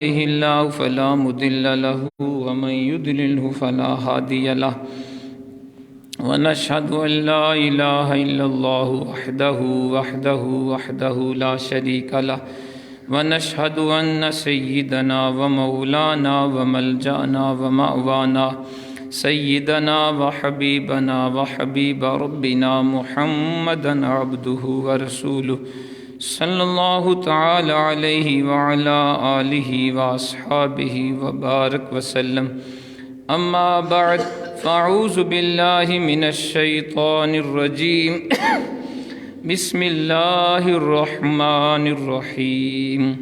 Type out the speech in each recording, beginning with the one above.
يهده الله فلا مضل له ومن يضلله فلا هادي له ونشهد أن لا إله إلا الله وحده لا شريك له ونشهد أن سيدنا ومولانا وملجأنا ومأوانا سيدنا وحبيبنا وحبيب ربنا محمدا عبده ورسوله صلی اللہ تعالی علیہ وعلا آلہ واصحابہ وبارک وسلم اما بعد فاعوذ باللہ من الشیطان الرجیم بسم اللہ الرحمن الرحیم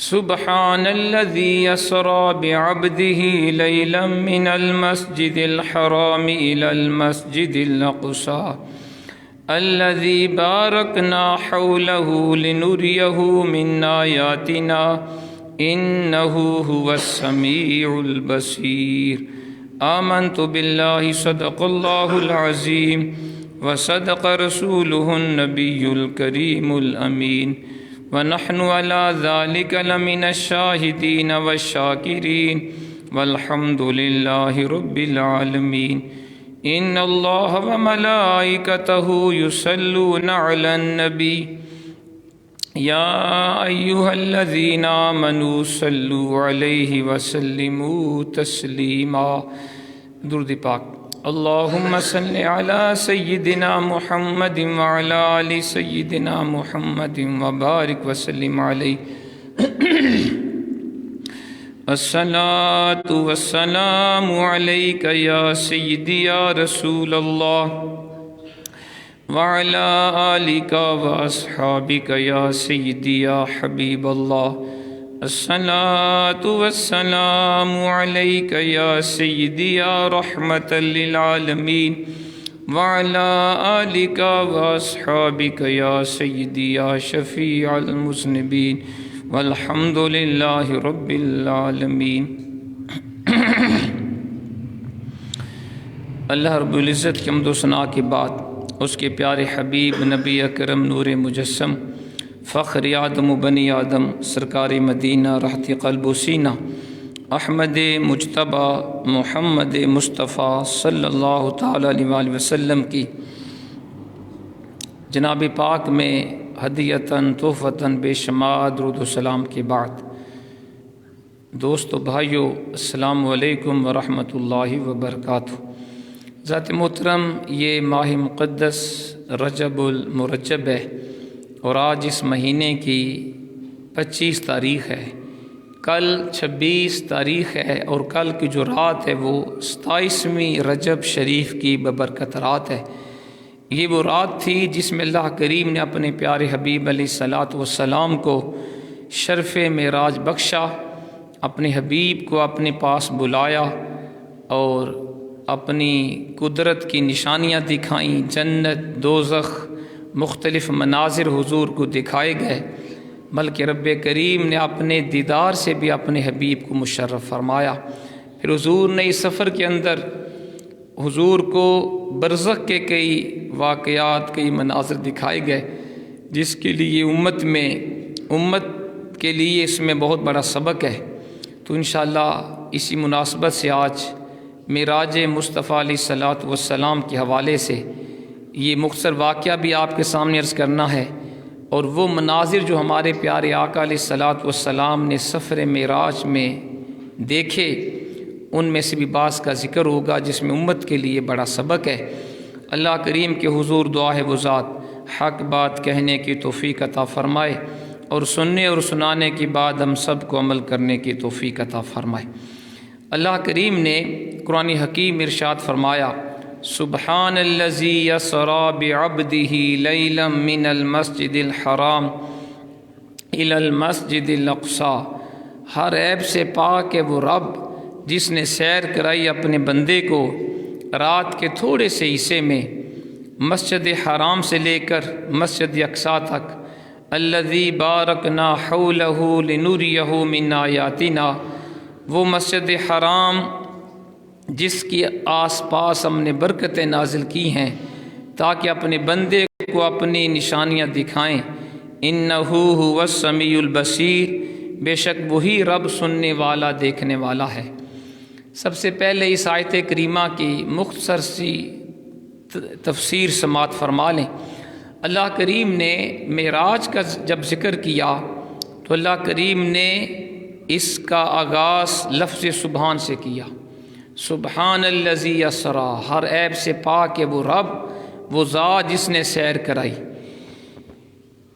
سبحان الذي يسرى بعبده ليلا من المسجد الحرام إلى المسجد الأقصى الذي باركنا حوله لنريه من آياتنا إنه هو السميع البصير آمنت بالله صدق الله العظيم وصدق رسوله النبي الكريم الأمين ونحن على ذلك لمن الشاهدين والشاكرين والحمد لله رب العالمين ان اللہ وملائکتہ یصلون علی النبی یا ایہا الذین آمنوا صلوا علیہ وسلموا تسلیما۔ درود پاک۔ اللہم صلی علی سیدنا محمد وعلی آل سیدنا محمد وبارک وسلم علیہ۔ الصلاة والسلام عليك يا سيدي يا رسول الله وعلى آلك وأصحابك يا سيدي يا حبيب الله الصلاة والسلام عليك يا سيدي يا رحمة للعالمين وعلى آلك وأصحابك يا سيدي يا شفيع المذنبين والحمد للہ رب العالمین۔ اللہ رب العزت کی حمد و ثنا کے بعد اس کے پیارے حبیب نبی اکرم نور مجسم فخر آدم و بنی آدم سرکار مدینہ رحت قلب و سینہ احمد مجتبی محمد مصطفیٰ صلی اللہ تعالی علیہ وآلہ وسلم کی جناب پاک میں ہدیتاً تحفتاً بے شمار درود و سلام کے بعد، دوستو بھائیو، السلام علیکم ورحمۃ اللہ وبرکاتہ۔ ذات محترم، یہ ماہ مقدس رجب المرجب ہے اور آج اس مہینے کی 25 تاریخ ہے، کل 26 تاریخ ہے اور کل کی جو رات ہے وہ 27ویں رجب شریف کی ببرکت رات ہے۔ یہ وہ رات تھی جس میں اللہ کریم نے اپنے پیارے حبیب علیہ الصلاۃ والسلام کو شرف معراج بخشا، اپنے حبیب کو اپنے پاس بلایا اور اپنی قدرت کی نشانیاں دکھائیں، جنت، دوزخ، مختلف مناظر حضور کو دکھائے گئے، بلکہ رب کریم نے اپنے دیدار سے بھی اپنے حبیب کو مشرف فرمایا۔ پھر حضور نے اس سفر کے اندر حضور کو برزخ کے کئی واقعات، کئی مناظر دکھائے گئے، جس کے لیے امت کے لیے اس میں بہت بڑا سبق ہے۔ تو انشاءاللہ اسی مناسبت سے آج معراج مصطفیٰ علیہ الصلاۃ والسلام کے حوالے سے یہ مختصر واقعہ بھی آپ کے سامنے عرض کرنا ہے، اور وہ مناظر جو ہمارے پیارے آقا علیہ الصلاۃ والسلام نے سفر معراج میں دیکھے، ان میں سے بھی بعض کا ذکر ہوگا جس میں امت کے لیے بڑا سبق ہے۔ اللہ کریم کے حضور دعا ہے وہ ذات حق بات کہنے کی توفیق عطا فرمائے اور سننے اور سنانے کے بعد ہم سب کو عمل کرنے کی توفیق عطا فرمائے۔ اللہ کریم نے قرآن حکیم ارشاد فرمایا، سبحان الذی یسری بعبدہ لیلا من المسجد الحرام الی المسجد الاقصی۔ ہر عیب سے پاک ہے وہ رب جس نے سیر کرائی اپنے بندے کو رات کے تھوڑے سے حصے میں مسجد حرام سے لے کر مسجد اقصیٰ تک، الذی بارکنا حولہ لنریہ من آیاتنا، وہ مسجد حرام جس کی آس پاس ہم نے برکتیں نازل کی ہیں تاکہ اپنے بندے کو اپنی نشانیاں دکھائیں۔ انہ هو السمیع البصیر، بے شک وہی رب سننے والا دیکھنے والا ہے۔ سب سے پہلے اس آیت کریمہ کی مختصر سی تفسیر سماعت فرما لیں۔ اللہ کریم نے معراج کا جب ذکر کیا تو اللہ کریم نے اس کا آغاز لفظ سبحان سے کیا۔ سبحان الذی اسریٰ، ہر عیب سے پاک ہے وہ رب، وہ ذات جس نے سیر کرائی۔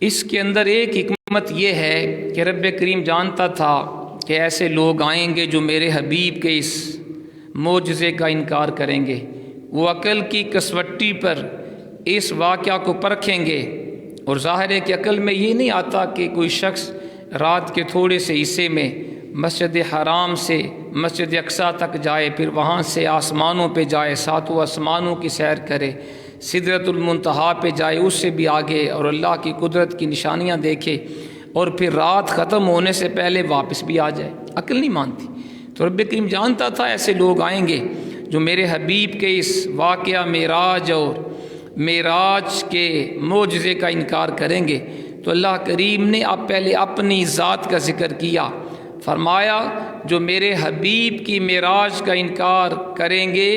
اس کے اندر ایک حکمت یہ ہے کہ رب کریم جانتا تھا کہ ایسے لوگ آئیں گے جو میرے حبیب کے اس معجزے کا انکار کریں گے۔ وہ عقل کی کسوٹی پر اس واقعہ کو پرکھیں گے، اور ظاہر ہے کہ عقل میں یہ نہیں آتا کہ کوئی شخص رات کے تھوڑے سے حصے میں مسجد حرام سے مسجد اقصیٰ تک جائے، پھر وہاں سے آسمانوں پہ جائے، ساتوں آسمانوں کی سیر کرے، سدرۃ المنتہا پہ جائے، اس سے بھی آگے، اور اللہ کی قدرت کی نشانیاں دیکھے، اور پھر رات ختم ہونے سے پہلے واپس بھی آ جائے۔ عقل نہیں مانتی۔ تو رب کریم جانتا تھا ایسے لوگ آئیں گے جو میرے حبیب کے اس واقعہ معراج اور معراج کے معجزے کا انکار کریں گے۔ تو اللہ کریم نے اب پہلے اپنی ذات کا ذکر کیا، فرمایا جو میرے حبیب کی معراج کا انکار کریں گے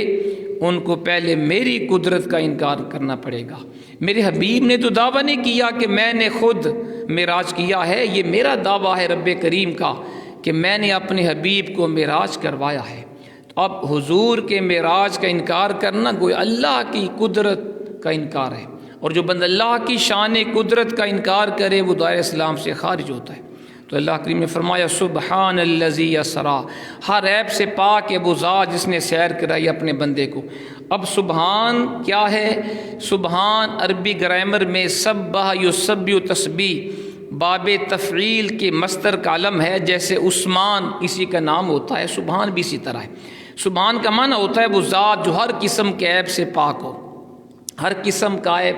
ان کو پہلے میری قدرت کا انکار کرنا پڑے گا۔ میرے حبیب نے تو دعویٰ نہیں کیا کہ میں نے خود معراج کیا ہے، یہ میرا دعویٰ ہے رب کریم کا کہ میں نے اپنے حبیب کو معراج کروایا ہے۔ تو اب حضور کے معراج کا انکار کرنا گویا اللہ کی قدرت کا انکار ہے، اور جو بندہ اللہ کی شان قدرت کا انکار کرے وہ دائرہ اسلام سے خارج ہوتا ہے۔ تو اللہ کریم نے فرمایا سبحان الذی اسریٰ، ہر عیب سے پاک ہے وہ ذات جس نے سیر کرائی اپنے بندے کو۔ اب سبحان کیا ہے؟ سبحان عربی گرامر میں سبح یسبح تسبیح باب تفعیل کے مصدر کا علم ہے، جیسے عثمان کسی کا نام ہوتا ہے، سبحان بھی اسی طرح ہے۔ سبحان کا معنی ہوتا ہے وہ ذات جو ہر قسم کے عیب سے پاک ہو، ہر قسم کا عیب،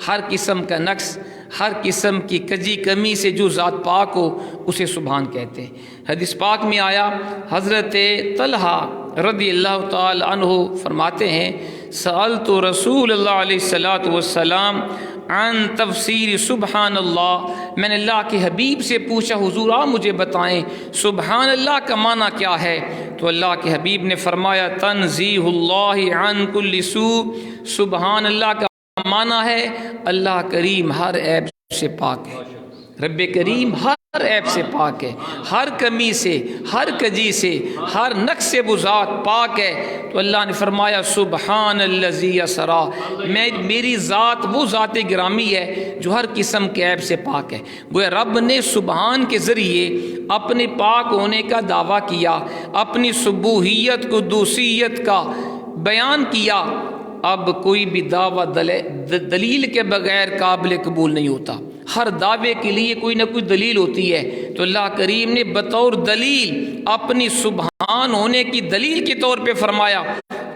ہر قسم کا نقص، ہر قسم کی کجی کمی سے جو ذات پاک ہو اسے سبحان کہتے ہیں۔ حدیث پاک میں آیا، حضرت طلحہ رضی اللہ تعالی عنہ فرماتے ہیں سألت رسول اللہ علیہ الصلاۃ والسلام عن تفسیر سبحان اللہ، میں نے اللہ کے حبیب سے پوچھا حضور آپ مجھے بتائیں سبحان اللہ کا معنی کیا ہے؟ تو اللہ کے حبیب نے فرمایا تنزیہ اللہ عن کل سوء، سبحان اللہ کا معنی ہے اللہ کریم ہر عیب سے پاک ہے۔ رب کریم ہر عیب سے پاک ہے، ہر کمی سے، ہر کجی سے، ہر نقص سے وہ ذات پاک ہے۔ تو اللہ نے فرمایا سبحان الذی اسریٰ، میری ذات وہ ذات گرامی ہے جو ہر قسم کے عیب سے پاک ہے۔ وہ رب نے سبحان کے ذریعے اپنے پاک ہونے کا دعویٰ کیا، اپنی سبوحیت قدوسیت کا بیان کیا۔ اب کوئی بھی دعویٰ دلیل کے بغیر قابل قبول نہیں ہوتا، ہر دعوے کے لیے کوئی نہ کوئی دلیل ہوتی ہے۔ تو اللہ کریم نے بطور دلیل اپنی سبحان ہونے کی دلیل کے طور پہ فرمایا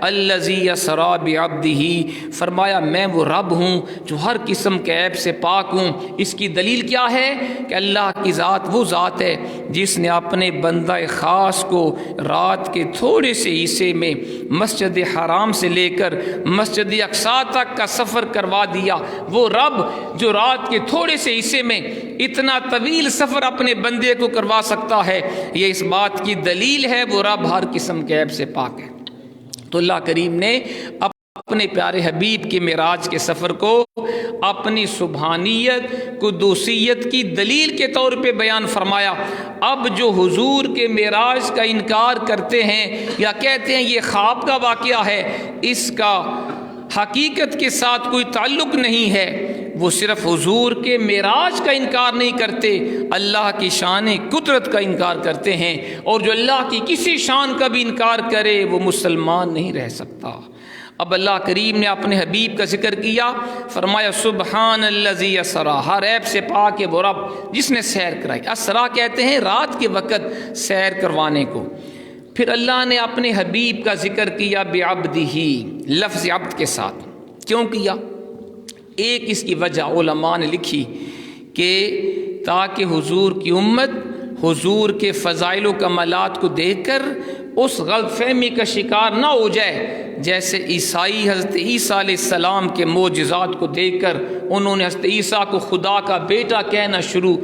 الذی اسریٰ بعبدہ، فرمایا میں وہ رب ہوں جو ہر قسم کے عیب سے پاک ہوں۔ اس کی دلیل کیا ہے کہ اللہ کی ذات وہ ذات ہے جس نے اپنے بندہ خاص کو رات کے تھوڑے سے حصے میں مسجد حرام سے لے کر مسجد اقصیٰ تک کا سفر کروا دیا۔ وہ رب جو رات کے تھوڑے سے حصے میں اتنا طویل سفر اپنے بندے کو کروا سکتا ہے، یہ اس بات کی دلیل ہے وہ رب ہر قسم کے عیب سے پاک ہے۔ تو اللہ کریم نے اپنے پیارے حبیب کے معراج کے سفر کو اپنی سبحانیت قدوسیت کی دلیل کے طور پہ بیان فرمایا۔ اب جو حضور کے معراج کا انکار کرتے ہیں یا کہتے ہیں یہ خواب کا واقعہ ہے، اس کا حقیقت کے ساتھ کوئی تعلق نہیں ہے، وہ صرف حضور کے معراج کا انکار نہیں کرتے، اللہ کی شان قدرت کا انکار کرتے ہیں، اور جو اللہ کی کسی شان کا بھی انکار کرے وہ مسلمان نہیں رہ سکتا۔ اب اللہ کریم نے اپنے حبیب کا ذکر کیا، فرمایا سبحان الذی اسریٰ، ہر عیب سے پاک ہے وہ رب جس نے سیر کرائی۔ اسریٰ کہتے ہیں رات کے وقت سیر کروانے کو۔ پھر اللہ نے اپنے حبیب کا ذکر کیا بعبدہ، لفظ عبد کے ساتھ۔ کیوں کیا؟ ایک اس کی وجہ علماء نے لکھی کہ تاکہ حضور کی امت حضور کے فضائل و کمالات کو دیکھ کر اس غلط فہمی کا شکار نہ ہو جائے، جیسے عیسائی حضرت عیسیٰ علیہ السلام کے معجزات کو دیکھ کر انہوں نے حضرت عیسیٰ کو خدا کا بیٹا کہنا شروع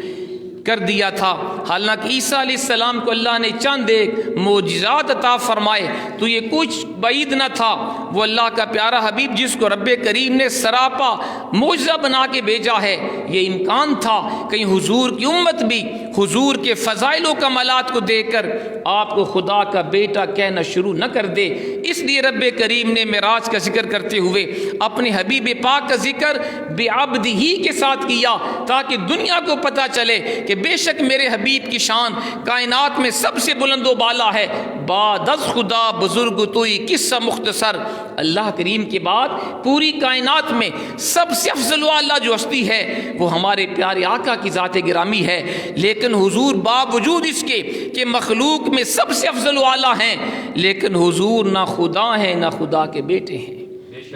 کر دیا تھا۔ حالانکہ عیسیٰ علیہ السلام کو اللہ نے چند ایک معجزات عطا فرمائے تو یہ کچھ بعید نہ تھا، وہ اللہ کا پیارا حبیب جس کو رب کریم نے سراپا معجزہ بنا کے بھیجا ہے، یہ امکان تھا کہیں حضور کی امت بھی حضور کے فضائل و کمالات کو دیکھ کر آپ کو خدا کا بیٹا کہنا شروع نہ کر دے۔ اس لیے رب کریم نے معراج کا ذکر کرتے ہوئے اپنے حبیب پاک کا ذکر بعبدہ ہی کے ساتھ کیا، تاکہ دنیا کو پتہ چلے کہ بے شک میرے حبیب کی شان کائنات میں سب سے بلند و بالا ہے۔ بعد از خدا بزرگ توئی قصہ مختصر، اللہ کریم کے بعد پوری کائنات میں سب سے افضل والا جو ہستی ہے وہ ہمارے پیارے آقا کی ذات گرامی ہے، لیکن حضور باوجود اس کے کہ مخلوق میں سب سے افضل والا ہیں، لیکن حضور نہ خدا ہیں نہ خدا کے بیٹے ہیں۔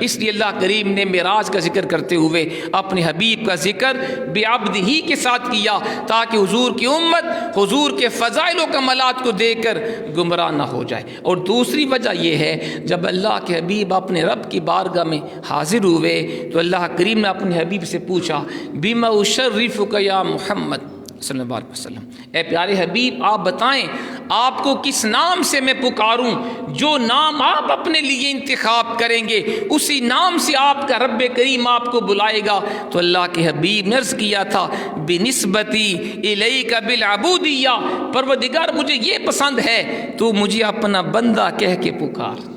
اس لیے اللہ کریم نے معراج کا ذکر کرتے ہوئے اپنے حبیب کا ذکر بعبدہ ہی کے ساتھ کیا، تاکہ حضور کی امت حضور کے فضائل و کمالات کو دیکھ کر گمراہ نہ ہو جائے۔ اور دوسری وجہ یہ ہے، جب اللہ کے حبیب اپنے رب کی بارگاہ میں حاضر ہوئے تو اللہ کریم نے اپنے حبیب سے پوچھا بما اشرفک یا محمد صلی اللہ علیہ وسلم، اے پیارے حبیب آپ بتائیں آپ کو کس نام سے میں پکاروں؟ جو نام آپ اپنے لیے انتخاب کریں گے اسی نام سے آپ کا رب کریم آپ کو بلائے گا۔ تو اللہ کے حبیب نے عرض کیا تھا بنسبتی الیک بالعبودیہ، پروردگار مجھے یہ پسند ہے تو مجھے اپنا بندہ کہہ کے پکار،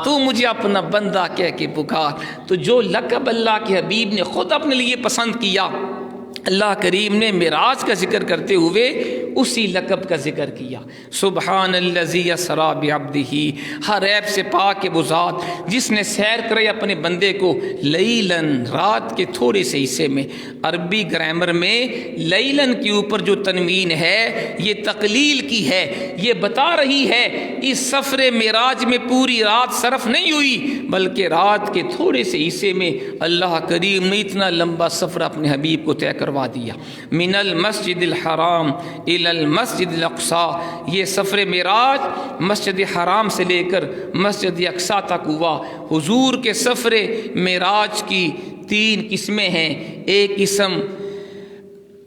تو مجھے اپنا بندہ کہہ کے پکار۔ تو جو لقب اللہ کے حبیب نے خود اپنے لیے پسند کیا، اللہ کریم نے معراج کا ذکر کرتے ہوئے اسی لقب کا ذکر کیا۔ سبحان الذی اسری بعبدہ، ہر عیب سے پاک ہے وہ ذات جس نے سیر کرے اپنے بندے کو لیلن، رات کے تھوڑے سے حصے میں۔ عربی گرامر میں لیلن کے اوپر جو تنوین ہے یہ تقلیل کی ہے، یہ بتا رہی ہے اس سفر معراج میں پوری رات صرف نہیں ہوئی، بلکہ رات کے تھوڑے سے حصے میں اللہ کریم نے اتنا لمبا سفر اپنے حبیب کو طے کروا دیا۔ من المسجد الحرام الی المسجد الاقصی، یہ سفر معراج مسجد حرام سے لے کر مسجد اقصی تک ہوا۔ حضور کے سفر معراج کی 3 قسمیں ہیں۔ ایک قسم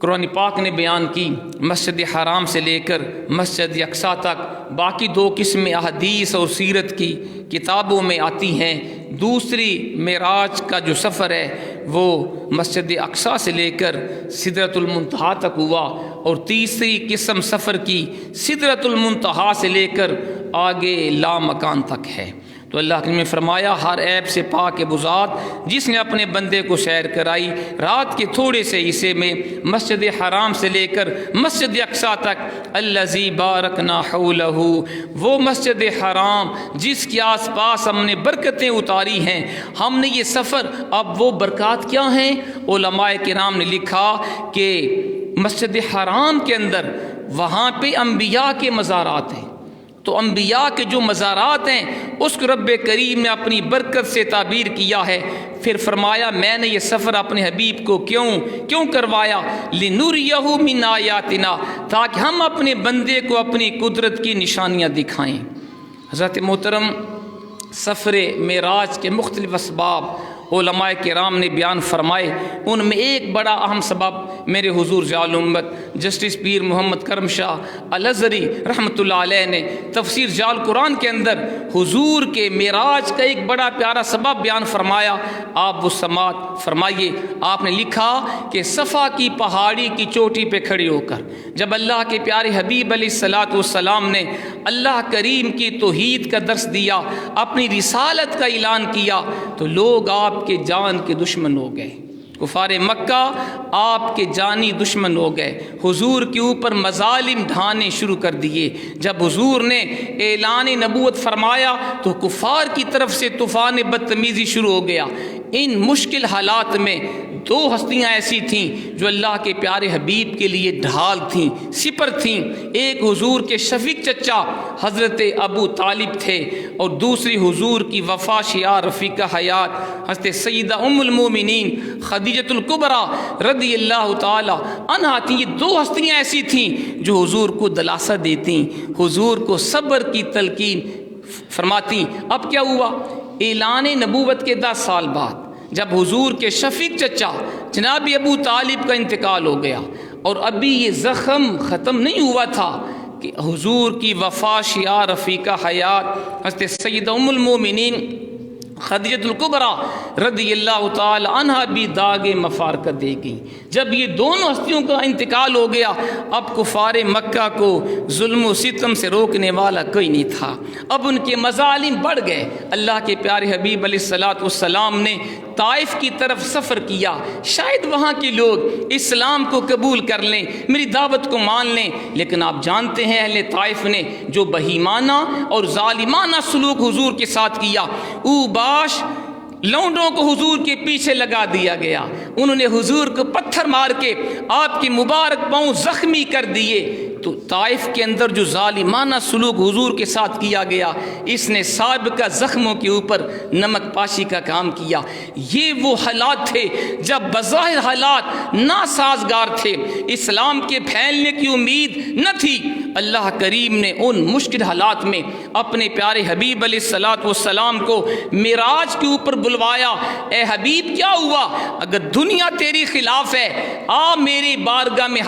قرآن پاک نے بیان کی مسجد حرام سے لے کر مسجد اقصی تک، باقی 2 قسمیں احادیث اور سیرت کی کتابوں میں آتی ہیں۔ دوسری معراج کا جو سفر ہے وہ مسجد اقصی سے لے کر سدرۃ المنتہا تک ہوا، اور تیسری قسم سفر کی سدرۃ المنتہا سے لے کر آگے لامکان تک ہے۔ تو اللہ نے فرمایا ہر عیب سے پاک ہے وہ ذات جس نے اپنے بندے کو سیر کرائی رات کے تھوڑے سے حصے میں مسجد حرام سے لے کر مسجد اقصی تک۔ الذی بارکنا حولہ، وہ مسجد حرام جس کے آس پاس ہم نے برکتیں اتاری ہیں۔ ہم نے یہ سفر، اب وہ برکات کیا ہیں؟ علماء کرام نے لکھا کہ مسجد حرام کے اندر وہاں پہ انبیاء کے مزارات ہیں، تو انبیاء کے جو مزارات ہیں اس کو رب کریم نے اپنی برکت سے تعبیر کیا ہے۔ پھر فرمایا میں نے یہ سفر اپنے حبیب کو کیوں کروایا؟ لنریہ من آیاتنا، تاکہ ہم اپنے بندے کو اپنی قدرت کی نشانیاں دکھائیں۔ حضرت محترم، سفر معراج کے مختلف اسباب علماء کرام نے بیان فرمائے، ان میں ایک بڑا اہم سبب میرے حضور ضیاء الامت جسٹس پیر محمد کرم شاہ الازہری رحمۃ اللہ علیہ نے تفسیر ضیاء القرآن کے اندر حضور کے معراج کا ایک بڑا پیارا سبب بیان فرمایا۔ آپ وہ سماعت فرمائیے۔ آپ نے لکھا کہ صفا کی پہاڑی کی چوٹی پہ کھڑے ہو کر جب اللہ کے پیارے حبیب علیہ الصلاۃ والسلام نے اللہ کریم کی توحید کا درس دیا، اپنی رسالت کا اعلان کیا، تو لوگ آپ کے جان کے دشمن ہو گئے۔ کفار مکہ آپ کے جانی دشمن ہو گئے، حضور کے اوپر مظالم ڈھانے شروع کر دیے۔ جب حضور نے اعلان نبوت فرمایا تو کفار کی طرف سے طوفان بدتمیزی شروع ہو گیا۔ ان مشکل حالات میں 2 ہستیاں ایسی تھیں جو اللہ کے پیارے حبیب کے لیے ڈھال تھیں، سپر تھیں۔ ایک حضور کے شفیق چچا حضرت ابو طالب تھے، اور دوسری حضور کی وفا شیعہ رفیقہ حیات حضرت سیدہ ام المومنین خدیجۃ الکبریٰ رضی اللہ تعالی عنہا تھیں۔ یہ 2 ہستیاں ایسی تھیں جو حضور کو دلاسا دیتی، حضور کو صبر کی تلقین فرماتی۔ اب کیا ہوا؟ اعلان نبوت کے 10 سال بعد جب حضور کے شفیق چچا جناب ابو طالب کا انتقال ہو گیا، اور ابھی یہ زخم ختم نہیں ہوا تھا کہ حضور کی وفا شیعہ رفیقہ حیات حضرت سیدہ ام المومنین خدیجہ الکبریٰ رضی اللہ تعالی عنہ بھی داغ مفارقت دے گئی۔ جب یہ دونوں ہستیوں کا انتقال ہو گیا، اب کفار مکہ کو ظلم و ستم سے روکنے والا کوئی نہیں تھا، اب ان کے مظالم بڑھ گئے۔ اللہ کے پیارے حبیب علیہ الصلوۃ والسلام نے طائف کی طرف سفر کیا، شاید وہاں کے لوگ اسلام کو قبول کر لیں، میری دعوت کو مان لیں، لیکن آپ جانتے ہیں اہل طائف نے جو بہیمانہ اور ظالمانہ سلوک حضور کے ساتھ کیا، باش لونڈوں کو حضور کے پیچھے لگا دیا گیا، انہوں نے حضور کو پتھر مار کے آپ کے مبارک پاؤں زخمی کر دیے۔ تو طائف کے اندر جو ظالمانہ سلوک حضور کے ساتھ کیا گیا، اس نے سابقہ زخموں کے اوپر نمک پاشی کا کام کیا۔ یہ وہ حالات تھے جب بظاہر حالات ناسازگار تھے، اسلام کے پھیلنے کی امید نہ تھی، اللہ کریم نے ان مشکل حالات میں اپنے پیارے حبیب علیہ الصلوۃ والسلام کو معراج کے اوپر بلوایا۔ اے حبیب کیا ہوا؟ اگر دنیا تیری خلاف ہے، آ میری بارگاہ میں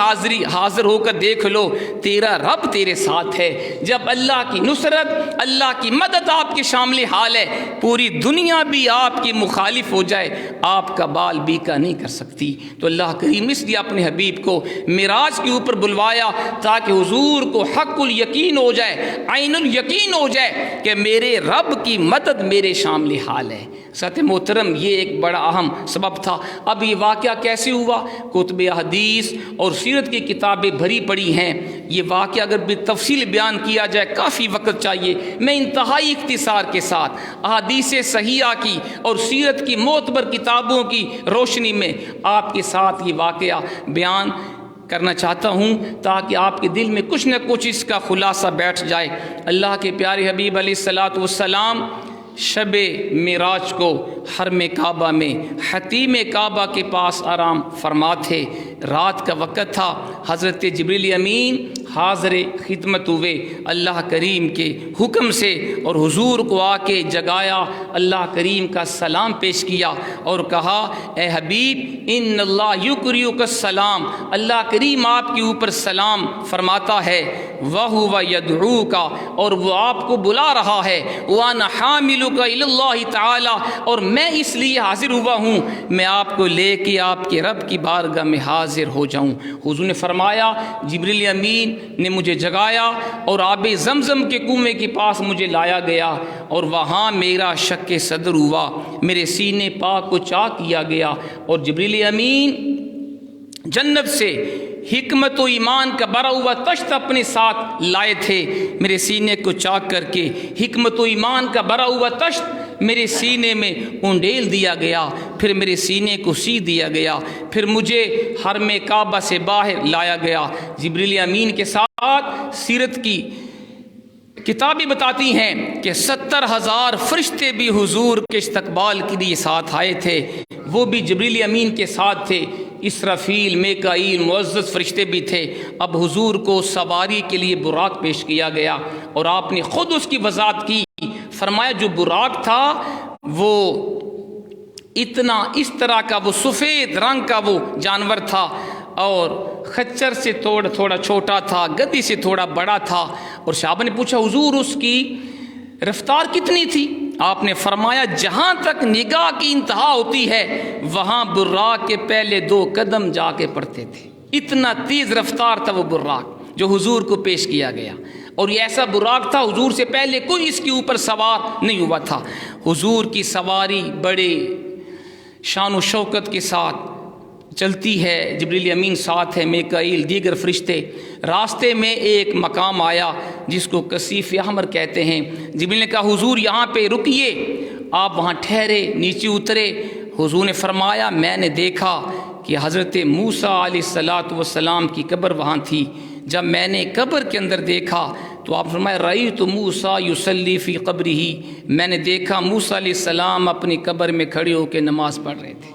حاضر ہو کر دیکھ لو، تیرا رب تیرے ساتھ ہے۔ جب اللہ کی نصرت، اللہ کی مدد آپ کے شامل حال ہے، پوری دنیا بھی آپ کی مخالف ہو جائے، آپ کا بال بیکا نہیں کر سکتی۔ تو اللہ کریم اس لیے اپنے حبیب کو معراج کے اوپر بلوایا تاکہ حضور کو حق الیقین ہو جائے، عین الیقین ہو جائے کہ میرے رب کی مدد میرے شامل حال ہے۔ ساتھ محترم، یہ ایک بڑا اہم سبب تھا۔ اب یہ واقعہ کیسے ہوا؟ کتب حدیث اور سیرت کی کتابیں بھری پڑی ہیں۔ یہ واقعہ اگر بتفصیل بیان کیا جائے کافی وقت چاہیے، میں انتہائی اختصار کے ساتھ احادیث صحیحہ کی اور سیرت کی معتبر کتابوں کی روشنی میں آپ کے ساتھ یہ واقعہ بیان کرنا چاہتا ہوں تاکہ آپ کے دل میں کچھ نہ کچھ اس کا خلاصہ بیٹھ جائے۔ اللہ کے پیارے حبیب علیہ الصلوۃ والسلام شب معراج کو حرم کعبہ میں حتیم کعبہ کے پاس آرام فرما تھے۔ رات کا وقت تھا، حضرت جبریل امین حاضر خدمت ہوئے اللہ کریم کے حکم سے اور حضور کو آ کے جگایا، اللہ کریم کا سلام پیش کیا اور کہا اے حبیب ان اللہ یقریک السلام، اللہ کریم آپ کے اوپر سلام فرماتا ہے، وَهُوَ يَدْعُوكَ، اور وہ آپ کو بلا رہا ہے، وَأَنَا حَامِلُكَ إِلَى اللَّهِ تَعَالَى، اور میں اس لیے حاضر ہوا ہوں میں آپ کو لے کے آپ کے رب کی بارگاہ میں حاضر ہو جاؤں۔ حضور نے فرمایا جبریل امین نے مجھے جگایا اور آب زمزم کے کنویں کے پاس مجھے لایا گیا اور وہاں میرا شک صدر ہوا، میرے سینے پاک کو چاک کیا گیا اور جبریل امین جنت سے حکمت و ایمان کا بھرا ہوا تشت اپنے ساتھ لائے تھے، میرے سینے کو چاک کر کے حکمت و ایمان کا بھرا ہوا تشت میرے سینے میں انڈیل دیا گیا، پھر میرے سینے کو سی دیا گیا، پھر مجھے حرم کعبہ سے باہر لایا گیا۔ جبریل امین کے ساتھ سیرت کی کتابیں بتاتی ہیں کہ 70,000 فرشتے بھی حضور کے استقبال کے لیے ساتھ آئے تھے، وہ بھی جبریل امین کے ساتھ تھے، اسرافیل، میکائیل، معزز فرشتے بھی تھے۔ اب حضور کو سواری کے لیے براق پیش کیا گیا اور آپ نے خود اس کی وضاحت کی، فرمایا جو براق تھا وہ اس طرح کا، وہ سفید رنگ کا وہ جانور تھا اور خچر سے تھوڑا چھوٹا تھا، گدی سے تھوڑا بڑا تھا۔ اور صحابہ نے پوچھا حضور اس کی رفتار کتنی تھی؟ آپ نے فرمایا جہاں تک نگاہ کی انتہا ہوتی ہے وہاں براق کے پہلے 2 قدم جا کے پڑتے تھے، اتنا تیز رفتار تھا وہ براق جو حضور کو پیش کیا گیا۔ اور یہ ایسا براق تھا حضور سے پہلے کوئی اس کے اوپر سوار نہیں ہوا تھا۔ حضور کی سواری بڑے شان و شوکت کے ساتھ چلتی ہے، جبریل امین ساتھ ہے، میکائیل، دیگر فرشتے۔ راستے میں ایک مقام آیا جس کو کثیف احمر کہتے ہیں، جبریل نے کہا حضور یہاں پہ رکیے، آپ وہاں ٹھہرے، نیچے اترے۔ حضور نے فرمایا میں نے دیکھا کہ حضرت موسیٰ علیہ السلام کی قبر وہاں تھی، جب میں نے قبر کے اندر دیکھا تو آپ فرمایا رأیت موسیٰ یصلی فی قبرہ، میں نے دیکھا موسیٰ علیہ السلام اپنی قبر میں کھڑے ہو کے نماز پڑھ رہے تھے۔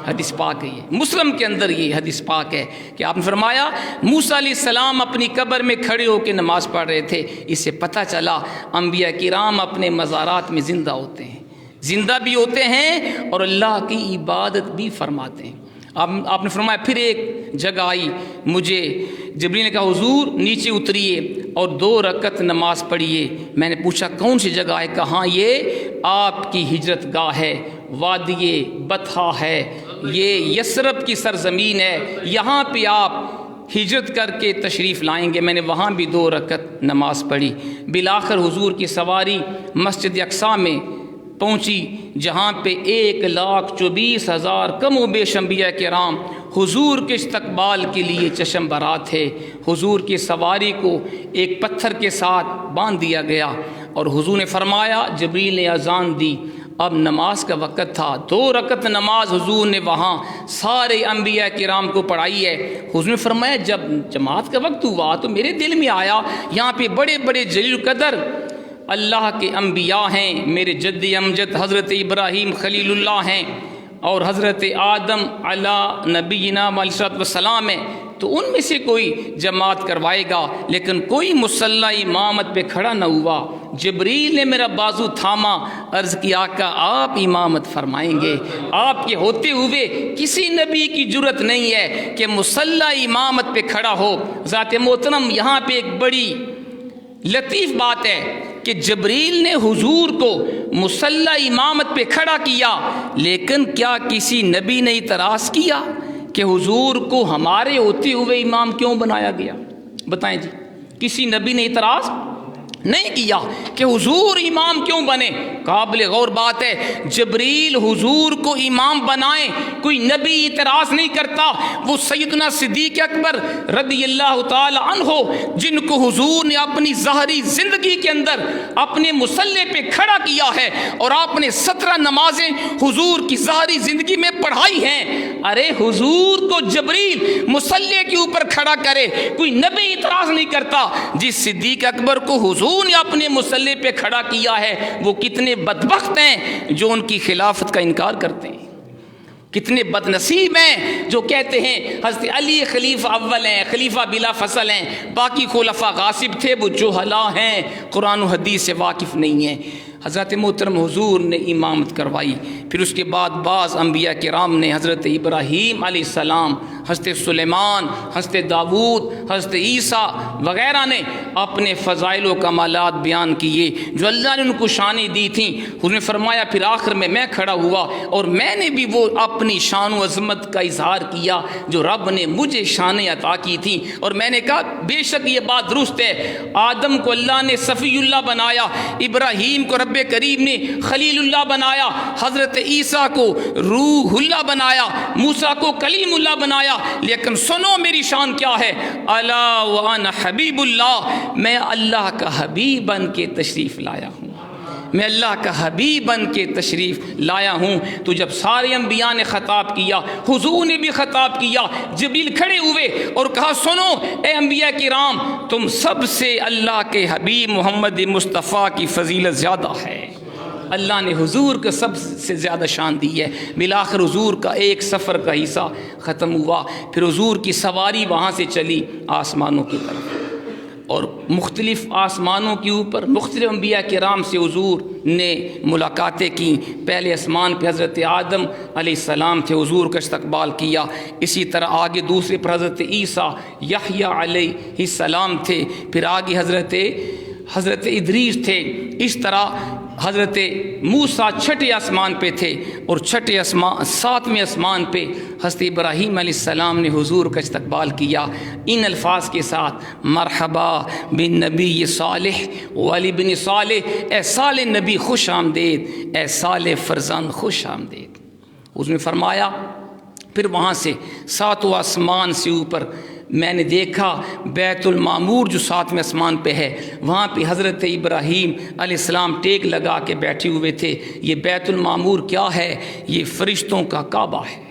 حدیث پاک ہے، یہ مسلم کے اندر یہ حدیث پاک ہے کہ آپ نے فرمایا موسیٰ علیہ السلام اپنی قبر میں کھڑے ہو کے نماز پڑھ رہے تھے۔ اس سے پتہ چلا انبیاء کرام اپنے مزارات میں زندہ ہوتے ہیں، زندہ بھی ہوتے ہیں اور اللہ کی عبادت بھی فرماتے ہیں۔ آپ نے فرمایا پھر ایک جگہ آئی، مجھے جبریل نے کہا حضور نیچے اتریے اور 2 رکعت نماز پڑھیے۔ میں نے پوچھا کون سی جگہ ہے؟ کہاں یہ آپ کی ہجرت گاہ ہے، وادی بطحا ہے، یہ یثرب کی سرزمین ہے، یہاں پہ آپ ہجرت کر کے تشریف لائیں گے۔ میں نے وہاں بھی 2 رکعت نماز پڑھی۔ بالآخر حضور کی سواری مسجد اقصیٰ میں پہنچی، جہاں پہ 1,24,000 کم و بیش انبیاء کرام حضور کے استقبال کے لیے چشم برآں تھے۔ حضور کی سواری کو ایک پتھر کے ساتھ باندھ دیا گیا اور حضور نے فرمایا، جبریل نے اذان دی، اب نماز کا وقت تھا۔ 2 رکعت نماز حضور نے وہاں سارے انبیاء کرام کو پڑھائی ہے۔ حضور نے فرمایا جب جماعت کا وقت ہوا تو میرے دل میں آیا یہاں پہ بڑے بڑے جلیل قدر اللہ کے انبیاء ہیں، میرے جد امجد حضرت ابراہیم خلیل اللہ ہیں اور حضرت آدم علی نبینا علیہ السلام ہیں، تو ان میں سے کوئی جماعت کروائے گا، لیکن کوئی مصلی امامت پہ کھڑا نہ ہوا۔ جبریل نے میرا بازو تھاما، عرض کی آقا آپ امامت فرمائیں گے؟ آپ کے ہوتے ہوئے کسی نبی کی جرت نہیں ہے کہ مصلی امامت پہ کھڑا ہو۔ ذات محترم یہاں پہ ایک بڑی لطیف بات ہے کہ جبریل نے حضور کو مصلی امامت پہ کھڑا کیا، لیکن کیا کسی نبی نے اعتراض کیا کہ حضور کو ہمارے ہوتے ہوئے امام کیوں بنایا گیا؟ بتائیں جی، کسی نبی نے اعتراض نہیں کیا کہ حضور امام کیوں بنے؟ قابل غور بات ہے، جبریل حضور کو امام بنائیں، کوئی نبی اعتراض نہیں کرتا۔ وہ سیدنا صدیق اکبر رضی اللہ تعالی عنہ جن کو حضور نے اپنی ظاہری زندگی کے اندر اپنے مصلی پہ کھڑا کیا ہے اور آپ نے 17 نمازیں حضور کی ظاہری زندگی میں پڑھائی ہیں، ارے حضور کو جبریل مصلی کے اوپر کھڑا کرے، کوئی نبی اعتراض نہیں کرتا۔ جس صدیق اکبر کو حضور نے اپنے مصلی پہ کھڑا کیا ہے وہ کتنے بدبخت ہیں جو ان کی خلافت کا انکار کرتے ہیں، کتنے بد نصیب ہیں جو کہتے ہیں حضرت علی خلیفہ اول ہیں، خلیفہ بلا فصل ہیں، باقی خلفاء غاصب تھے، وہ جہلا ہیں، قرآن و حدیث سے واقف نہیں ہیں۔ حضرت محترم حضور نے امامت کروائی۔ پھر اس کے بعد بعض انبیاء کرام نے، حضرت ابراہیم علیہ السلام، حضرت سلیمان، حضرت داود، حضرت عیسیٰ وغیرہ نے اپنے فضائل و کمالات بیان کیے جو اللہ نے ان کو شانیں دی تھیں۔ حضور نے فرمایا پھر آخر میں کھڑا ہوا اور میں نے بھی وہ اپنی شان و عظمت کا اظہار کیا جو رب نے مجھے شانیں عطا کی تھیں، اور میں نے کہا بے شک یہ بات درست ہے، آدم کو اللہ نے صفی اللہ بنایا، ابراہیم کو رب کریم نے خلیل اللہ بنایا، حضرت عیسیٰ کو روح اللہ بنایا، موسیٰ کو کلیم اللہ بنایا، لیکن سنو میری شان کیا ہے، الا وانا حبیب اللہ، میں اللہ کا حبیب بن کے تشریف لایا ہوں، میں اللہ کا حبیب بن کے تشریف لایا ہوں۔ تو جب سارے انبیاء نے خطاب کیا، حضور نے بھی خطاب کیا، جبریل کھڑے ہوئے اور کہا سنو اے انبیاء کرام، تم سب سے اللہ کے حبیب محمد مصطفیٰ کی فضیلت زیادہ ہے، اللہ نے حضور کو سب سے زیادہ شان دی ہے۔ بالآخر حضور کا ایک سفر کا حصہ ختم ہوا، پھر حضور کی سواری وہاں سے چلی آسمانوں کی طرف، اور مختلف آسمانوں کے اوپر مختلف انبیاء کرام سے حضور نے ملاقاتیں کی۔ پہلے آسمان پہ حضرت آدم علیہ السلام تھے، حضور کا استقبال کیا، اسی طرح آگے دوسرے پر حضرت عیسیٰ یحییٰ علیہ السلام تھے، پھر آگے حضرت ادریس تھے، اس طرح حضرت موسیٰ چھٹے آسمان پہ تھے، اور ساتویں آسمان پہ حضرت ابراہیم علیہ السلام نے حضور کا استقبال کیا ان الفاظ کے ساتھ، مرحبا بن نبی صالح ولی بن صالح، اے صالح نبی خوش آمدید، اے صالح فرزند خوش آمدید۔ اس نے فرمایا پھر وہاں سے 7 آسمان سے اوپر میں نے دیکھا بیت المعمور جو 7ویں آسمان پہ ہے، وہاں پہ حضرت ابراہیم علیہ السلام ٹیک لگا کے بیٹھے ہوئے تھے۔ یہ بیت المعمور کیا ہے؟ یہ فرشتوں کا کعبہ ہے،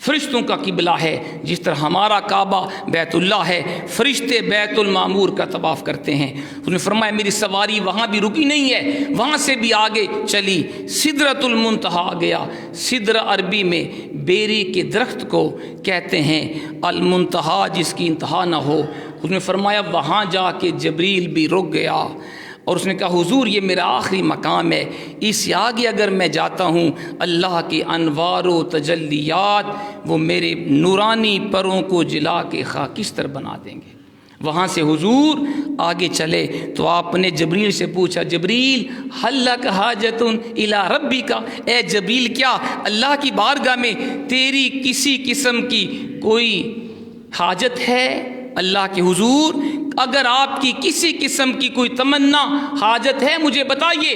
فرشتوں کا قبلہ ہے، جس طرح ہمارا کعبہ بیت اللہ ہے، فرشتے بیت المعمور کا طواف کرتے ہیں۔ اس نے فرمایا میری سواری وہاں بھی رکی نہیں ہے، وہاں سے بھی آگے چلی، سدرۃ المنتہا گیا۔ سدر عربی میں بیری کے درخت کو کہتے ہیں، المنتہا جس کی انتہا نہ ہو۔ اس نے فرمایا وہاں جا کے جبریل بھی رک گیا، اور اس نے کہا حضور یہ میرا آخری مقام ہے، اس سے آگے اگر میں جاتا ہوں اللہ کے انوار و تجلیات وہ میرے نورانی پروں کو جلا کے خاکستر بنا دیں گے۔ وہاں سے حضور آگے چلے تو آپ نے جبریل سے پوچھا جبریل حل لک حاجت الی ربک، اے جبریل کیا اللہ کی بارگاہ میں تیری کسی قسم کی کوئی حاجت ہے؟ اللہ کے حضور اگر آپ کی کسی قسم کی کوئی تمنا حاجت ہے مجھے بتائیے۔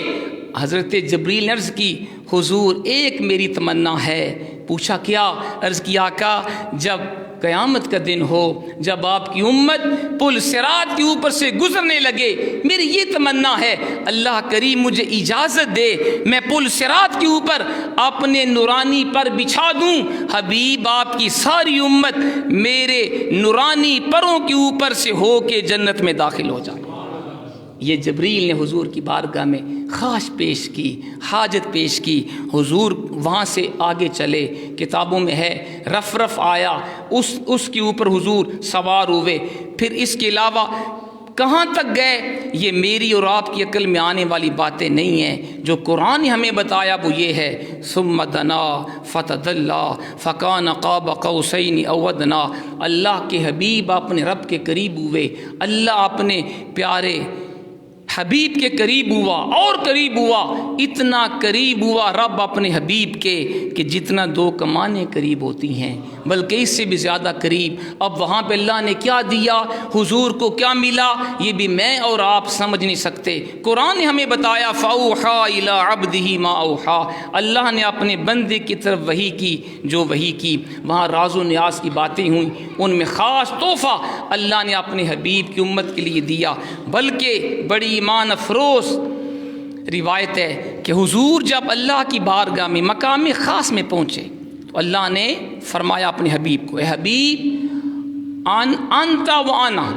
حضرت جبریل نے عرض کی حضور ایک میری تمنا ہے۔ پوچھا کیا؟ عرض کی آقا جب قیامت کا دن ہو، جب آپ کی امت پل صراط کے اوپر سے گزرنے لگے، میری یہ تمنا ہے اللہ کریم مجھے اجازت دے میں پل صراط کے اوپر اپنے نورانی پر بچھا دوں، حبیب آپ کی ساری امت میرے نورانی پروں کے اوپر سے ہو کے جنت میں داخل ہو جائے۔ یہ جبریل نے حضور کی بارگاہ میں خواہش پیش کی، حاجت پیش کی۔ حضور وہاں سے آگے چلے، کتابوں میں ہے رف رف آیا، اس کے اوپر حضور سوار ہوئے۔ پھر اس کے علاوہ کہاں تک گئے یہ میری اور آپ کی عقل میں آنے والی باتیں نہیں ہیں۔ جو قرآن نے ہمیں بتایا وہ یہ ہے ثم دنا فتدلی فکان قاب قوسین او ادنی، اللہ کے حبیب اپنے رب کے قریب ہوئے، اللہ اپنے پیارے حبیب کے قریب ہوا اور قریب ہوا، اتنا قریب ہوا رب اپنے حبیب کے کہ جتنا دو کمانیں قریب ہوتی ہیں بلکہ اس سے بھی زیادہ قریب۔ اب وہاں پہ اللہ نے کیا دیا، حضور کو کیا ملا، یہ بھی میں اور آپ سمجھ نہیں سکتے۔ قرآن نے ہمیں بتایا فَأَوْحَىٰ إِلَىٰ عَبْدِهِ مَا أَوْحَىٰ، اللہ نے اپنے بندے کی طرف وحی کی جو وحی کی۔ وہاں راز و نیاز کی باتیں ہوئیں، ان میں خاص تحفہ اللہ نے اپنے حبیب کی امت کے لیے دیا۔ بلکہ بڑی ایمان افروز روایت ہے کہ حضور جب اللہ کی بارگاہ میں مقام خاص میں پہنچے تو اللہ نے فرمایا اپنے حبیب کو، اے حبیب انت و انا،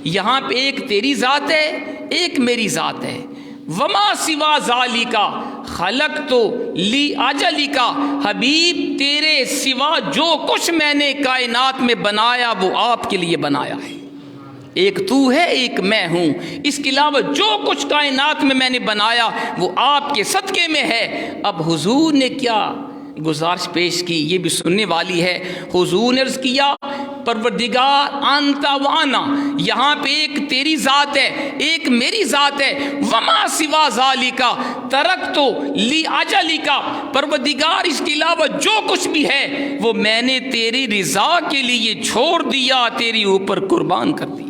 یہاں پہ ایک تیری ذات ہے ایک میری ذات ہے، وما سوا ذالکا خلقت لی اجلکا، حبیب تیرے سوا جو کچھ میں نے کائنات میں بنایا وہ آپ کے لیے بنایا ہے۔ ایک تو ہے ایک میں ہوں، اس کے علاوہ جو کچھ کائنات میں نے بنایا وہ آپ کے صدقے میں ہے۔ اب حضور نے کیا گزارش پیش کی یہ بھی سننے والی ہے۔ حضور نے عرض کیا پروردگار انت و انا، یہاں پہ ایک تیری ذات ہے ایک میری ذات ہے، وما سوا ذالکا ترکت لی اجلکا، پروردگار اس کے علاوہ جو کچھ بھی ہے وہ میں نے تیری رضا کے لیے چھوڑ دیا، تیری اوپر قربان کر دیا۔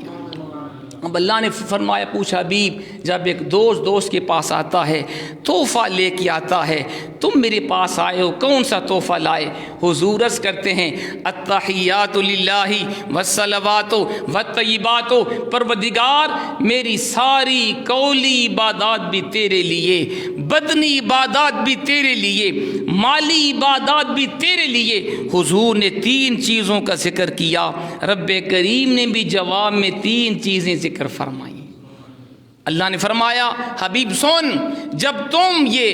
اب اللہ نے فرمایا پوچھا حبیب جب ایک دوست کے پاس آتا ہے تحفہ لے کے آتا ہے، تم میرے پاس آئے ہو کون سا تحفہ لائے؟ حضور عرض کرتے ہیں التحیات للہ والصلوات والطیبات، پروردگار میری ساری قولی عبادات بھی تیرے لیے، بدنی عبادات بھی تیرے لیے، مالی عبادات بھی تیرے لیے۔ حضور نے تین چیزوں کا ذکر کیا، رب کریم نے بھی جواب میں تین چیزیں ذکر فرمائی۔ اللہ نے فرمایا حبیب سن، جب تم یہ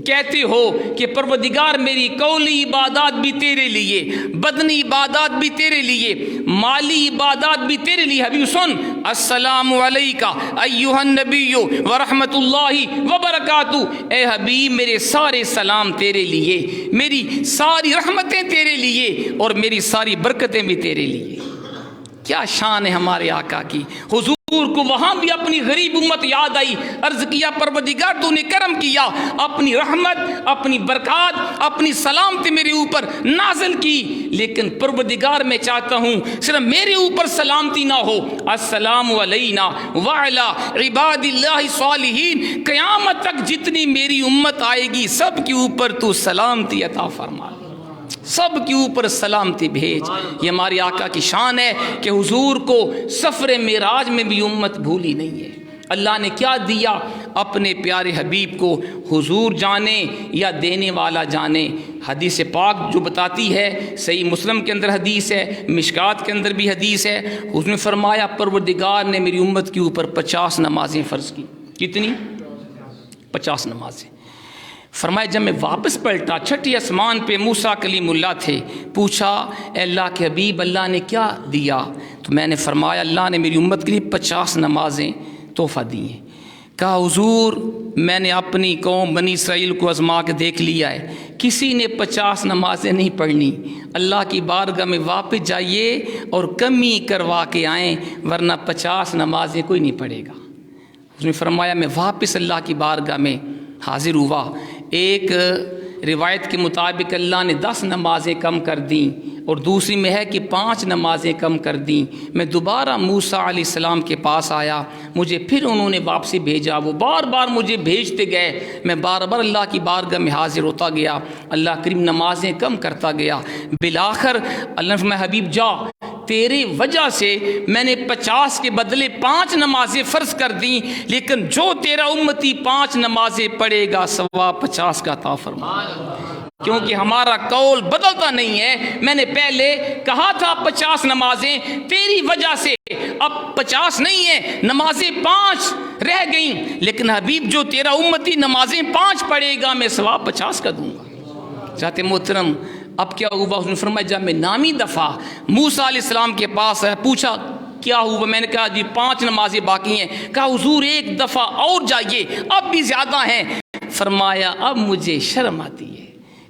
کہتے ہو کہ پروردگار میری قولی عبادات بھی تیرے لیے، بدنی عبادات بھی تیرے لیے، مالی عبادات بھی تیرے لیے، حبیب سن السلام علیکہ ایہا النبی ورحمت اللہ وبرکاتہ، اے حبیب میرے سارے سلام تیرے لیے، میری ساری رحمتیں تیرے لیے اور میری ساری برکتیں بھی تیرے لیے۔ کیا شان ہے ہمارے آقا کی۔ حضور کو وہاں بھی اپنی غریب امت یاد آئی، عرض کیا پروردگار تو نے کرم کیا، اپنی رحمت اپنی برکات اپنی سلامتی میرے اوپر نازل کی، لیکن پروردگار میں چاہتا ہوں صرف میرے اوپر سلامتی نہ ہو، السلام علینا وعلی عباد اللہ الصالحین، قیامت تک جتنی میری امت آئے گی سب کے اوپر تو سلامتی عطا فرما، سب کے اوپر سلامتی بھیج۔ یہ ہمارے آقا کی شان ہے کہ حضور کو سفر معراج میں بھی امت بھولی نہیں ہے۔ اللہ نے کیا دیا اپنے پیارے حبیب کو، حضور جانے یا دینے والا جانے۔ حدیث پاک جو بتاتی ہے، صحیح مسلم کے اندر حدیث ہے، مشکات کے اندر بھی حدیث ہے، اس نے فرمایا پروردگار نے میری امت کے اوپر 50 نمازیں فرض کی۔ کتنی؟ 50 نمازیں۔ فرمایا جب میں واپس پلٹا چھٹی آسمان پہ موسیٰ کلیم اللہ تھے، پوچھا اے اللہ کے حبیب اللہ نے کیا دیا؟ تو میں نے فرمایا اللہ نے میری امت کے لیے 50 نمازیں تحفہ دی ہیں۔ کہا حضور میں نے اپنی قوم بنی اسرائیل کو آزما کے دیکھ لیا ہے، کسی نے 50 نمازیں نہیں پڑھنی، اللہ کی بارگاہ میں واپس جائیے اور کمی کروا کے آئیں ورنہ 50 نمازیں کوئی نہیں پڑھے گا۔ اس نے فرمایا میں واپس اللہ کی بارگاہ میں حاضر ہوا، ایک روایت کے مطابق اللہ نے 10 نمازیں کم کر دیں اور دوسری میں ہے کہ 5 نمازیں کم کر دیں۔ میں دوبارہ موسیٰ علیہ السلام کے پاس آیا، مجھے پھر انہوں نے واپسی بھیجا، وہ بار بار مجھے بھیجتے گئے، میں بار بار اللہ کی بارگاہ میں حاضر ہوتا گیا، اللہ کریم نمازیں کم کرتا گیا۔ بالآخر اللہ نے فرمایا حبیب جا، تیرے وجہ سے میں نے 50 کے بدلے 5 نمازیں فرض کر دیں، لیکن جو تیرا امتی 5 نمازیں پڑھے گا ثواب 50 کا عطا فرما، کیونکہ ہمارا قول بدلتا نہیں ہے۔ میں نے پہلے کہا تھا 50 نمازیں، تیری وجہ سے اب 50 نہیں ہے، نمازیں 5 رہ گئیں، لیکن حبیب جو تیرا امتی نمازیں 5 پڑھے گا میں ثواب 50 کا دوں گا۔ چاہتے محترم اب کیا ہوا؟ اس نے فرمایا جب میں نامی دفعہ موسیٰ علیہ السلام کے پاس ہے، پوچھا کیا ہوا؟ میں نے کہا جی 5 نمازیں باقی ہیں۔ کہا حضور ایک دفعہ اور جائیے، اب بھی زیادہ ہیں۔ فرمایا اب مجھے شرم آتی ہے،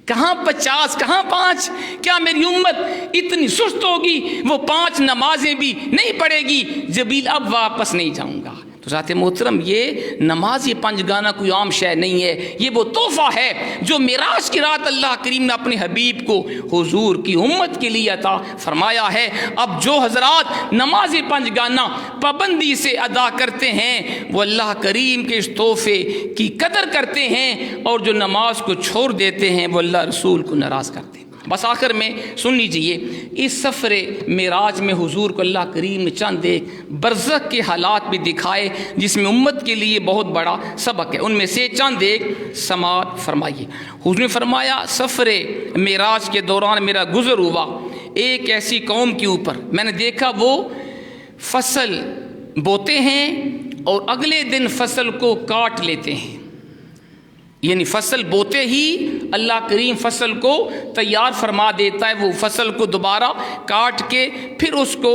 کہاں 50 کہاں 5؟ کیا میری امت اتنی سست ہوگی وہ 5 نمازیں بھی نہیں پڑھے گی؟ جبریل اب واپس نہیں جاؤں گا۔ تو ذات محترم یہ نماز یہ 5 گانا کوئی عام شے نہیں ہے، یہ وہ تحفہ ہے جو معراج کی رات اللہ کریم نے اپنے حبیب کو حضور کی امت کے لیے عطا فرمایا ہے۔ اب جو حضرات نماز 5 گانا پابندی سے ادا کرتے ہیں وہ اللہ کریم کے اس تحفے کی قدر کرتے ہیں، اور جو نماز کو چھوڑ دیتے ہیں وہ اللہ رسول کو ناراض کرتے ہیں۔ بس آخر میں سن لیجئے، اس سفر معراج میں حضور کو اللہ کریم نے چند ایک برزخ کے حالات بھی دکھائے جس میں امت کے لیے بہت بڑا سبق ہے، ان میں سے چند ایک سماعت فرمائیے۔ حضور نے فرمایا سفر معراج کے دوران میرا گزر ہوا ایک ایسی قوم کے اوپر، میں نے دیکھا وہ فصل بوتے ہیں اور اگلے دن فصل کو کاٹ لیتے ہیں، یعنی فصل بوتے ہی اللہ کریم فصل کو تیار فرما دیتا ہے، وہ فصل کو دوبارہ کاٹ کے پھر اس کو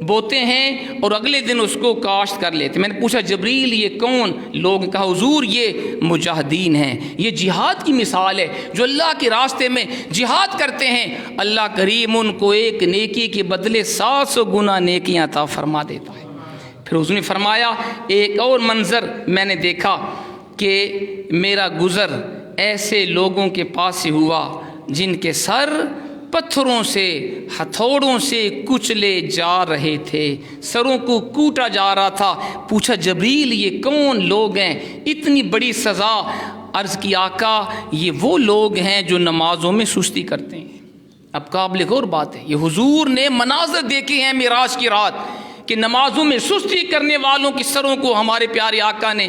بوتے ہیں اور اگلے دن اس کو کاشت کر لیتے ہیں۔ میں نے پوچھا جبریل یہ کون لوگ؟ کہا حضور یہ مجاہدین ہیں، یہ جہاد کی مثال ہے، جو اللہ کے راستے میں جہاد کرتے ہیں، اللہ کریم ان کو ایک نیکی کے بدلے 700 گنا نیکیاں عطا فرما دیتا ہے۔ پھر حضور نے فرمایا ایک اور منظر میں نے دیکھا کہ میرا گزر ایسے لوگوں کے پاس سے ہوا جن کے سر پتھروں سے ہتھوڑوں سے کچلے جا رہے تھے، سروں کو کوٹا جا رہا تھا۔ پوچھا جبریل یہ کون لوگ ہیں؟ اتنی بڑی سزا؟ عرض کی آقا یہ وہ لوگ ہیں جو نمازوں میں سستی کرتے ہیں۔ اب قابل غور بات ہے، یہ حضور نے مناظر دیکھے ہیں معراج کی رات کہ نمازوں میں سستی کرنے والوں کی سروں کو ہمارے پیارے آقا نے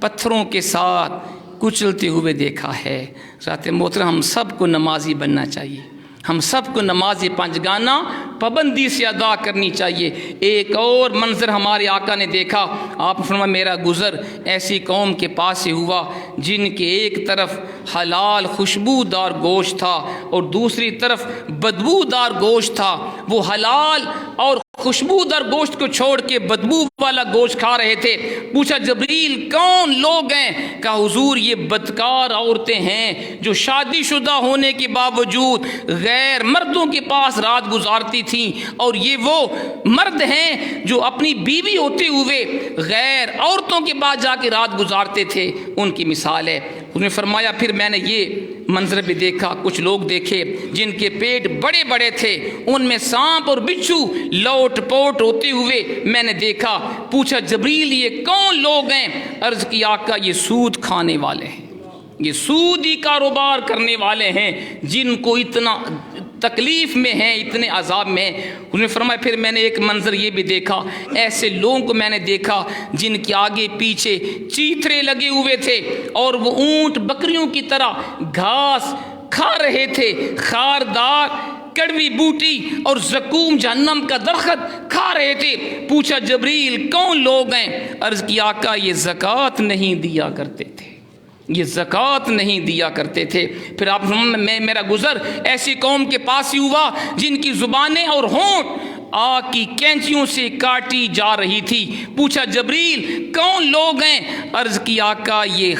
پتھروں کے ساتھ کچلتے ہوئے دیکھا ہے۔ ذات محترم ہم سب کو نمازی بننا چاہیے، ہم سب کو نماز 5 گانا پابندی سے ادا کرنی چاہیے۔ ایک اور منظر ہمارے آقا نے دیکھا، آپ نے فرمایا میرا گزر ایسی قوم کے پاس سے ہوا جن کے ایک طرف حلال خوشبودار گوشت تھا اور دوسری طرف بدبودار گوشت تھا، وہ حلال اور خوشبودار گوشت کو چھوڑ کے بدبو والا گوشت کھا رہے تھے۔ پوچھا جبریل کون لوگ ہیں؟ کہا حضور یہ بدکار عورتیں ہیں جو شادی شدہ ہونے کے باوجود غیر مردوں کے پاس رات گزارتی تھیں، اور یہ وہ مرد ہیں جو اپنی بیوی ہوتے ہوئے غیر عورتوں کے پاس جا کے رات گزارتے تھے، ان کی مثال ہے۔ انہوں نے فرمایا پھر میں نے یہ منظر بھی دیکھا، کچھ لوگ دیکھے جن کے پیٹ بڑے بڑے تھے، ان میں سانپ اور بچھو لوٹ پوٹ ہوتے ہوئے میں نے دیکھا۔ پوچھا جبریل یہ کون لوگ ہیں؟ عرض کی آقا یہ سود کھانے والے ہیں، یہ سودی کاروبار کرنے والے ہیں جن کو اتنا تکلیف میں ہیں، اتنے عذاب میں ہیں۔ انہوں نے فرمایا پھر میں نے ایک منظر یہ بھی دیکھا، ایسے لوگوں کو میں نے دیکھا جن کے آگے پیچھے چیتھرے لگے ہوئے تھے اور وہ اونٹ بکریوں کی طرح گھاس کھا رہے تھے، خاردار کڑوی بوٹی اور زقوم جہنم کا درخت کھا رہے تھے۔ پوچھا جبریل کون لوگ ہیں؟ عرض کی آقا یہ زکوٰۃ نہیں دیا کرتے تھے، یہ زکوٰۃ نہیں دیا کرتے تھے۔ پھر آپ میرا گزر ایسی قوم کے پاس ہی ہوا جن کی زبانیں اور ہونٹ آگ کی کینچیوں سے کاٹی جا رہی تھی۔ پوچھا جبریل کون لوگ ہیں؟ عرض کی آقا یہ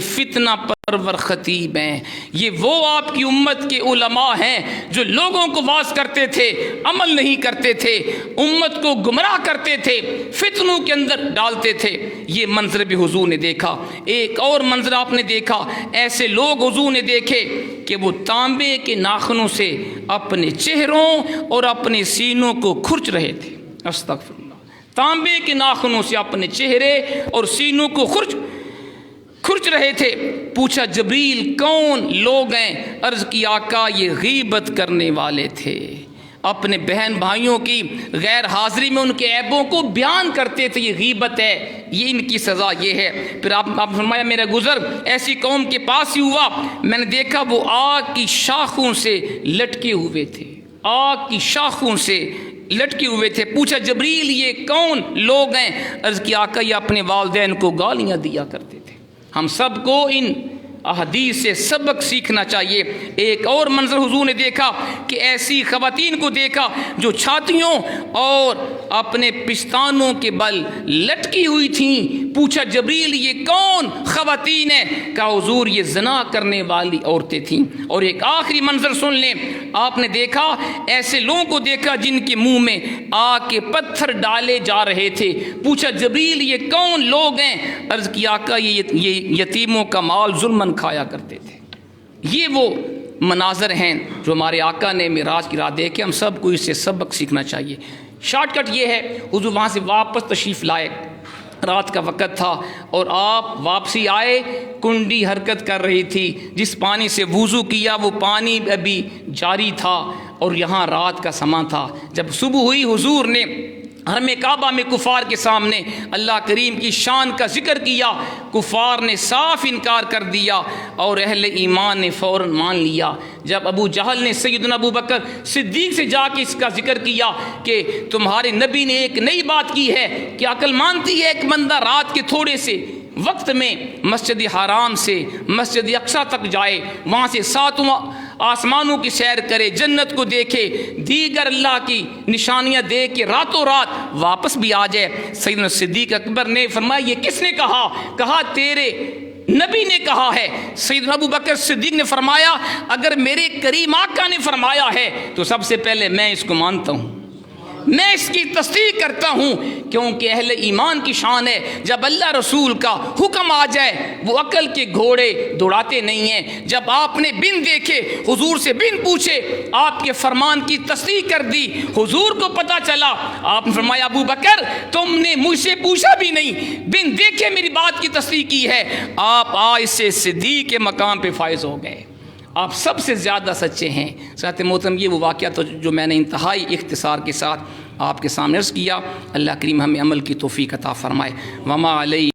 فتنہ پرور خطیب ہیں، یہ وہ آپ کی امت کے علماء ہیں جو لوگوں کو واعظ کرتے تھے، عمل نہیں کرتے تھے، امت کو گمراہ کرتے تھے، فتنوں کے اندر ڈالتے تھے۔ یہ منظر بھی حضور نے دیکھا۔ ایک اور منظر آپ نے دیکھا، ایسے لوگ حضور نے دیکھے کہ وہ تانبے کے ناخنوں سے اپنے چہروں اور اپنے سینوں کو کھرچ رہے تھے۔ استغفر اللہ، تانبے کے ناخنوں سے اپنے چہرے اور سینوں کو کھرچ رہے تھے۔ پوچھا جبریل کون لوگ ہیں؟ عرض کی آقا یہ غیبت کرنے والے تھے، اپنے بہن بھائیوں کی غیر حاضری میں ان کے عیبوں کو بیان کرتے تھے، یہ غیبت ہے، یہ ان کی سزا یہ ہے۔ پھر آپ فرمایا میرا گزر ایسی قوم کے پاس ہی ہوا، میں نے دیکھا وہ آگ کی شاخوں سے لٹکے ہوئے تھے، آگ کی شاخوں سے لٹکے ہوئے تھے۔ پوچھا جبریل یہ کون لوگ ہیں؟ عرض کی آقا یہ اپنے والدین کو گالیاں دیا کرتے تھے۔ ہم سب کو ان احادیث سے سبق سیکھنا چاہیے۔ ایک اور منظر حضور نے دیکھا کہ ایسی خواتین کو دیکھا جو چھاتیوں اور اپنے پستانوں کے بل لٹکی ہوئی تھیں۔ پوچھا جبریل یہ کون خواتین ہیں؟ کہا حضور یہ زنا کرنے والی عورتیں تھیں۔ اور ایک آخری منظر سن لیں، آپ نے دیکھا ایسے لوگوں کو دیکھا جن کے منہ میں آگ کے پتھر ڈالے جا رہے تھے۔ پوچھا جبریل یہ کون لوگ ہیں؟ عرض کی آقا یہ یتیموں کا مال ظلماً کھایا کرتے تھے۔ یہ وہ مناظر ہیں جو ہمارے آقا نے معراج کی رات دیکھے، ہم سب کو اس سے سبق سیکھنا چاہیے۔ شارٹ کٹ یہ ہے، حضور وہاں سے واپس تشریف لائے، رات کا وقت تھا اور آپ واپسی آئے، کنڈی حرکت کر رہی تھی، جس پانی سے وضو کیا وہ پانی ابھی جاری تھا اور یہاں رات کا سماں تھا۔ جب صبح ہوئی حضور نے حرم کعبہ میں کفار کے سامنے اللہ کریم کی شان کا ذکر کیا، کفار نے صاف انکار کر دیا اور اہل ایمان نے فوراً مان لیا۔ جب ابو جہل نے سیدنا ابو بکر صدیق سے جا کے اس کا ذکر کیا کہ تمہارے نبی نے ایک نئی بات کی ہے کہ عقل مانتی ہے ایک بندہ رات کے تھوڑے سے وقت میں مسجد حرام سے مسجد اقصی تک جائے، وہاں سے ساتواں آسمانوں کی سیر کرے، جنت کو دیکھے، دیگر اللہ کی نشانیاں دیکھ کے راتوں رات واپس بھی آ جائے۔ سیدنا صدیق اکبر نے فرمایا یہ کس نے کہا؟ کہا تیرے نبی نے کہا ہے۔ سیدنا ابو بکر صدیق نے فرمایا اگر میرے کریم آقا نے فرمایا ہے تو سب سے پہلے میں اس کو مانتا ہوں، میں اس کی تصدیق کرتا ہوں، کیونکہ اہل ایمان کی شان ہے جب اللہ رسول کا حکم آ جائے وہ عقل کے گھوڑے دوڑاتے نہیں ہیں۔ جب آپ نے بن دیکھے، حضور سے بن پوچھے، آپ کے فرمان کی تصدیق کر دی، حضور کو پتہ چلا، آپ نے فرمایا ابو بکر تم نے مجھ سے پوچھا بھی نہیں، بن دیکھے میری بات کی تصدیق کی ہے، آپ آج سے صدیق کے مقام پہ فائز ہو گئے، آپ سب سے زیادہ سچے ہیں۔ ساتھ محترم یہ وہ واقعہ تو جو میں نے انتہائی اختصار کے ساتھ آپ کے سامنے عرض کیا۔ اللہ کریم ہمیں عمل کی توفیق عطا فرمائے۔ وما علیہ